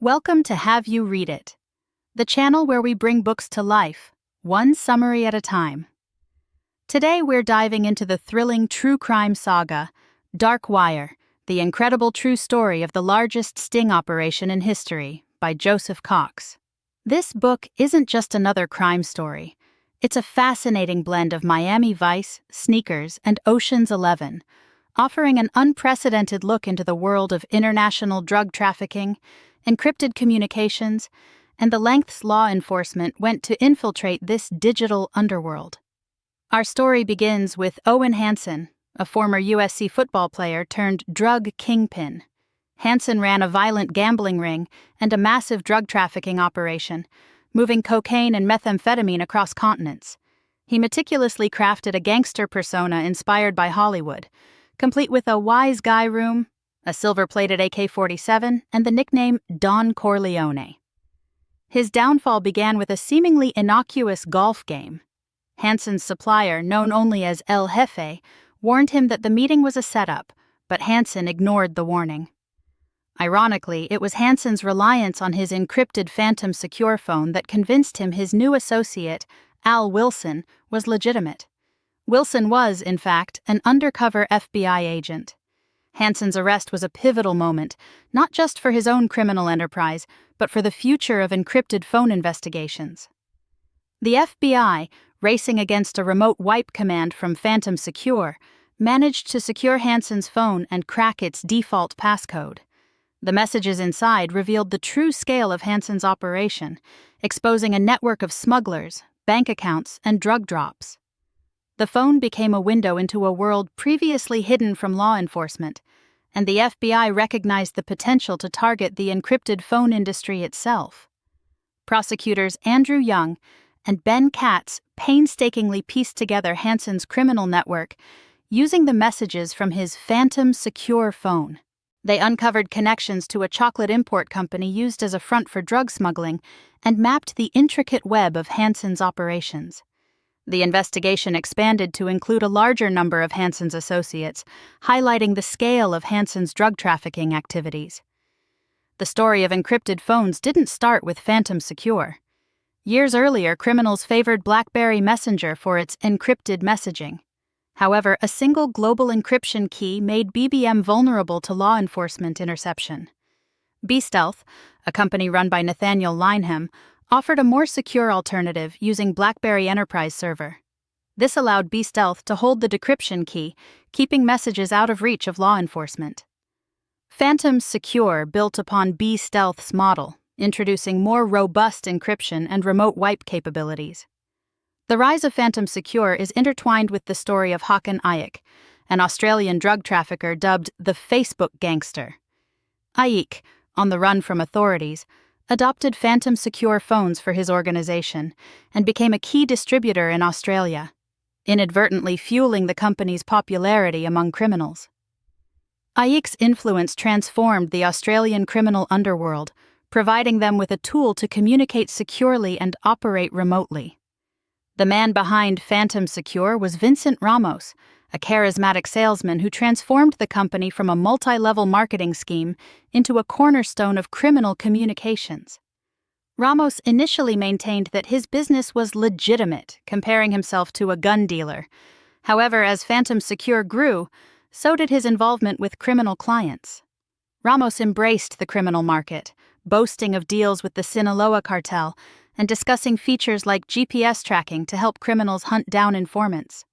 Welcome to Have You Read It, the channel where we bring books to life, one summary at a time. Today we're diving into the thrilling true crime saga, Dark Wire, the incredible true story of the largest sting operation in history, by Joseph Cox. This book isn't just another crime story. It's a fascinating blend of Miami Vice, Sneakers, and Ocean's 11, offering an unprecedented look into the world of international drug trafficking, encrypted communications, and the lengths law enforcement went to infiltrate this digital underworld. Our story begins with Owen Hansen, a former USC football player turned drug kingpin. Hansen ran a violent gambling ring and a massive drug trafficking operation, moving cocaine and methamphetamine across continents. He meticulously crafted a gangster persona inspired by Hollywood, complete with a wise guy room, a silver-plated AK-47, and the nickname Don Corleone. His downfall began with a seemingly innocuous golf game. Hansen's supplier, known only as El Jefe, warned him that the meeting was a setup, but Hansen ignored the warning. Ironically, it was Hansen's reliance on his encrypted Phantom Secure phone that convinced him his new associate, Al Wilson, was legitimate. Wilson was, in fact, an undercover FBI agent. Hansen's arrest was a pivotal moment, not just for his own criminal enterprise, but for the future of encrypted phone investigations. The FBI, racing against a remote wipe command from Phantom Secure, managed to secure Hansen's phone and crack its default passcode. The messages inside revealed the true scale of Hansen's operation, exposing a network of smugglers, bank accounts, and drug drops. The phone became a window into a world previously hidden from law enforcement, and the FBI recognized the potential to target the encrypted phone industry itself. Prosecutors Andrew Young and Ben Katz painstakingly pieced together Hansen's criminal network using the messages from his Phantom Secure phone. They uncovered connections to a chocolate import company used as a front for drug smuggling and mapped the intricate web of Hansen's operations. The investigation expanded to include a larger number of Hansen's associates, highlighting the scale of Hansen's drug trafficking activities. The story of encrypted phones didn't start with Phantom Secure. Years earlier, criminals favored BlackBerry Messenger for its encrypted messaging. However, a single global encryption key made BBM vulnerable to law enforcement interception. bStealth, a company run by Nathaniel Lineham, offered a more secure alternative using BlackBerry Enterprise Server. This allowed bStealth to hold the decryption key, keeping messages out of reach of law enforcement. Phantom Secure built upon bStealth's model, introducing more robust encryption and remote wipe capabilities. The rise of Phantom Secure is intertwined with the story of Hakan Ayik, an Australian drug trafficker dubbed the Facebook Gangster. Ayik, on the run from authorities, adopted Phantom Secure phones for his organization and became a key distributor in Australia, inadvertently fueling the company's popularity among criminals. Ayik's influence transformed the Australian criminal underworld, providing them with a tool to communicate securely and operate remotely. The man behind Phantom Secure was Vincent Ramos, a charismatic salesman who transformed the company from a multi-level marketing scheme into a cornerstone of criminal communications. Ramos initially maintained that his business was legitimate, comparing himself to a gun dealer. However, as Phantom Secure grew, so did his involvement with criminal clients. Ramos embraced the criminal market, boasting of deals with the Sinaloa cartel and discussing features like GPS tracking to help criminals hunt down informants.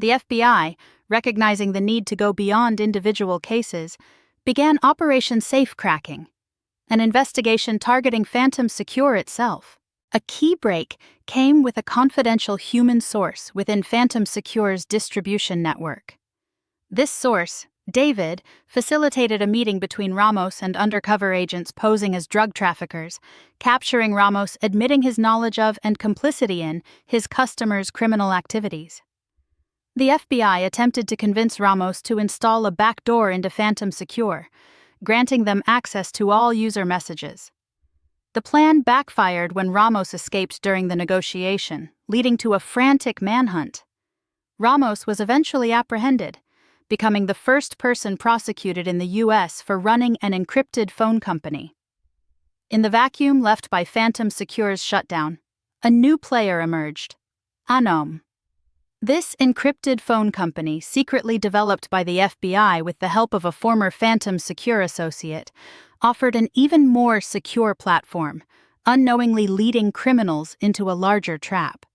The FBI, recognizing the need to go beyond individual cases, began Operation Safecracking, an investigation targeting Phantom Secure itself. A key break came with a confidential human source within Phantom Secure's distribution network. This source, David, facilitated a meeting between Ramos and undercover agents posing as drug traffickers, capturing Ramos admitting his knowledge of and complicity in his customers' criminal activities. The FBI attempted to convince Ramos to install a backdoor into Phantom Secure, granting them access to all user messages. The plan backfired when Ramos escaped during the negotiation, leading to a frantic manhunt. Ramos was eventually apprehended, becoming the first person prosecuted in the U.S. for running an encrypted phone company. In the vacuum left by Phantom Secure's shutdown, a new player emerged: Anom. This encrypted phone company, secretly developed by the FBI with the help of a former Phantom Secure associate, offered an even more secure platform, unknowingly leading criminals into a larger trap.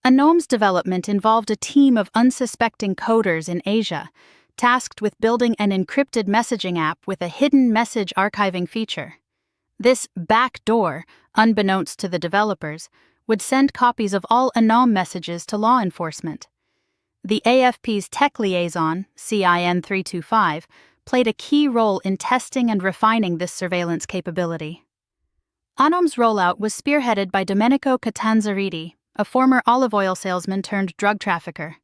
Anom's development involved a team of unsuspecting coders in Asia, tasked with building an encrypted messaging app with a hidden message archiving feature. This backdoor, unbeknownst to the developers, would send copies of all Anom messages to law enforcement. The AFP's tech liaison, CIN325, played a key role in testing and refining this surveillance capability. Anom's rollout was spearheaded by Domenico Catanzariti, a former olive oil salesman turned drug trafficker.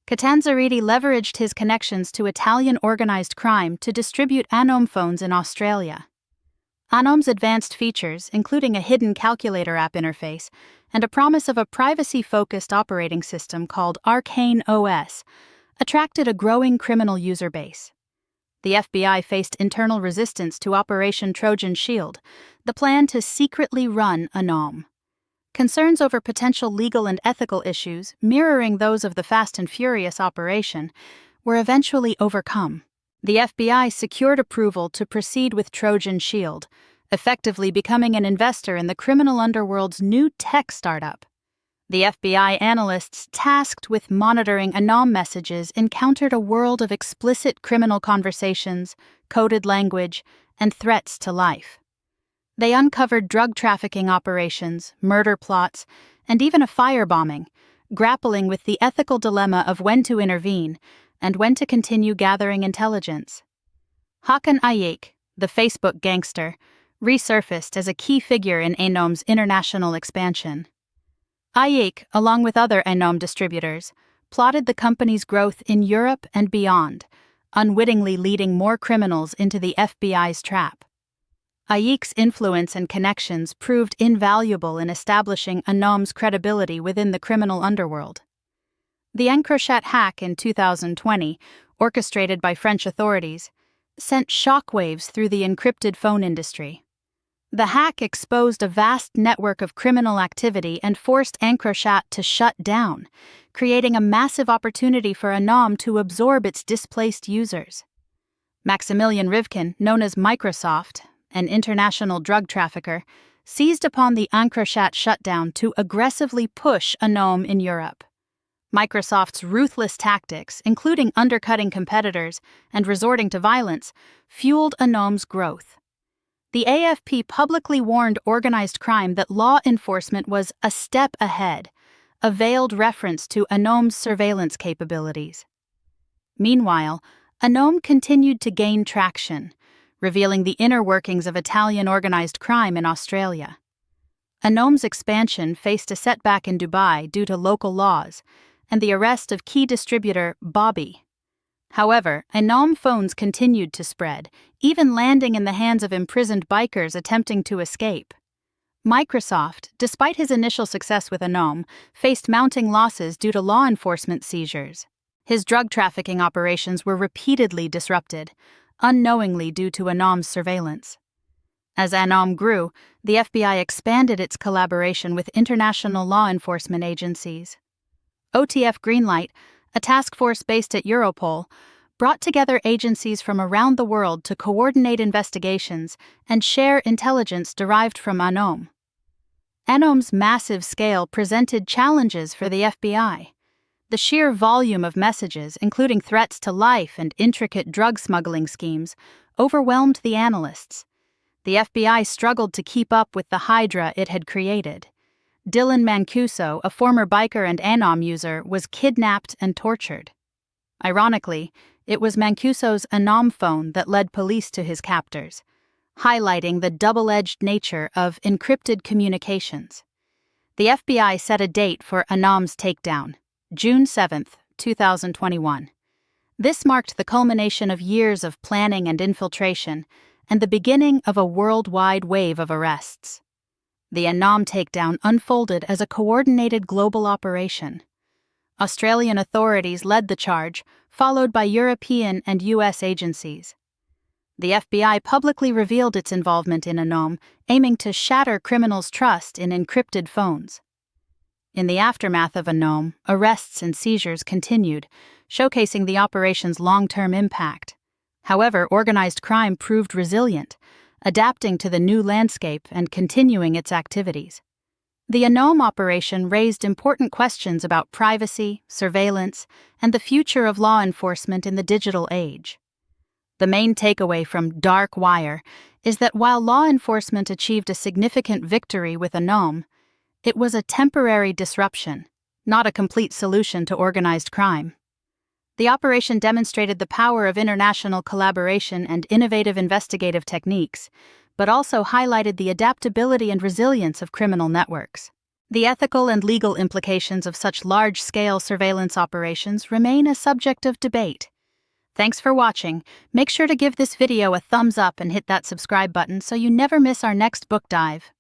Catanzariti leveraged his connections to Italian organized crime to distribute Anom phones in Australia. Anom's advanced features, including a hidden calculator app interface and a promise of a privacy-focused operating system called Arcane OS, attracted a growing criminal user base. The FBI faced internal resistance to Operation Trojan Shield, the plan to secretly run Anom. Concerns over potential legal and ethical issues, mirroring those of the Fast and Furious operation, were eventually overcome. The FBI secured approval to proceed with Trojan Shield, effectively becoming an investor in the criminal underworld's new tech startup. The FBI analysts tasked with monitoring Anom messages encountered a world of explicit criminal conversations, coded language, and threats to life. They uncovered drug trafficking operations, murder plots, and even a firebombing, grappling with the ethical dilemma of when to intervene and when to continue gathering intelligence. Hakan Ayik, the Facebook gangster, resurfaced as a key figure in Anom's international expansion. Ayik, along with other Anom distributors, plotted the company's growth in Europe and beyond, unwittingly leading more criminals into the FBI's trap. Ayik's influence and connections proved invaluable in establishing Anom's credibility within the criminal underworld. The EncroChat hack in 2020, orchestrated by French authorities, sent shockwaves through the encrypted phone industry. The hack exposed a vast network of criminal activity and forced EncroChat to shut down, creating a massive opportunity for Anom to absorb its displaced users. Maximilian Rivkin, known as Microsoft, an international drug trafficker, seized upon the EncroChat shutdown to aggressively push Anom in Europe. Microsoft's ruthless tactics, including undercutting competitors and resorting to violence, fueled Anom's growth. The AFP publicly warned organized crime that law enforcement was a step ahead, a veiled reference to Anom's surveillance capabilities. Meanwhile, Anom continued to gain traction, revealing the inner workings of Italian organized crime in Australia. Anom's expansion faced a setback in Dubai due to local laws and the arrest of key distributor Bobby. However, Anom phones continued to spread, even landing in the hands of imprisoned bikers attempting to escape. Microsoft, despite his initial success with Anom, faced mounting losses due to law enforcement seizures. His drug trafficking operations were repeatedly disrupted, unknowingly due to Anom's surveillance. As Anom grew, the FBI expanded its collaboration with international law enforcement agencies. OTF Greenlight, a task force based at Europol, brought together agencies from around the world to coordinate investigations and share intelligence derived from Anom. Anom's massive scale presented challenges for the FBI. The sheer volume of messages, including threats to life and intricate drug smuggling schemes, overwhelmed the analysts. The FBI struggled to keep up with the hydra it had created. Dylan Mancuso, a former biker and Anom user, was kidnapped and tortured. Ironically, it was Mancuso's Anom phone that led police to his captors, highlighting the double-edged nature of encrypted communications. The FBI set a date for Anom's takedown, June 7, 2021. This marked the culmination of years of planning and infiltration, and the beginning of a worldwide wave of arrests. The Anom takedown unfolded as a coordinated global operation. Australian authorities led the charge, followed by European and U.S. agencies. The FBI publicly revealed its involvement in unveils, aiming to shatter criminals' trust in encrypted phones. In the aftermath of unveils, arrests and seizures continued, showcasing the operation's long-term impact. However, organized crime proved resilient, adapting to the new landscape and continuing its activities. The unveils operation raised important questions about privacy, surveillance, and the future of law enforcement in the digital age. The main takeaway from Dark Wire is that while law enforcement achieved a significant victory with unveils, it was a temporary disruption, not a complete solution to organized crime. The operation demonstrated the power of international collaboration and innovative investigative techniques, but also highlighted the adaptability and resilience of criminal networks. The ethical and legal implications of such large-scale surveillance operations remain a subject of debate. Thanks for watching. Make sure to give this video a thumbs up and hit that subscribe button so you never miss our next book dive.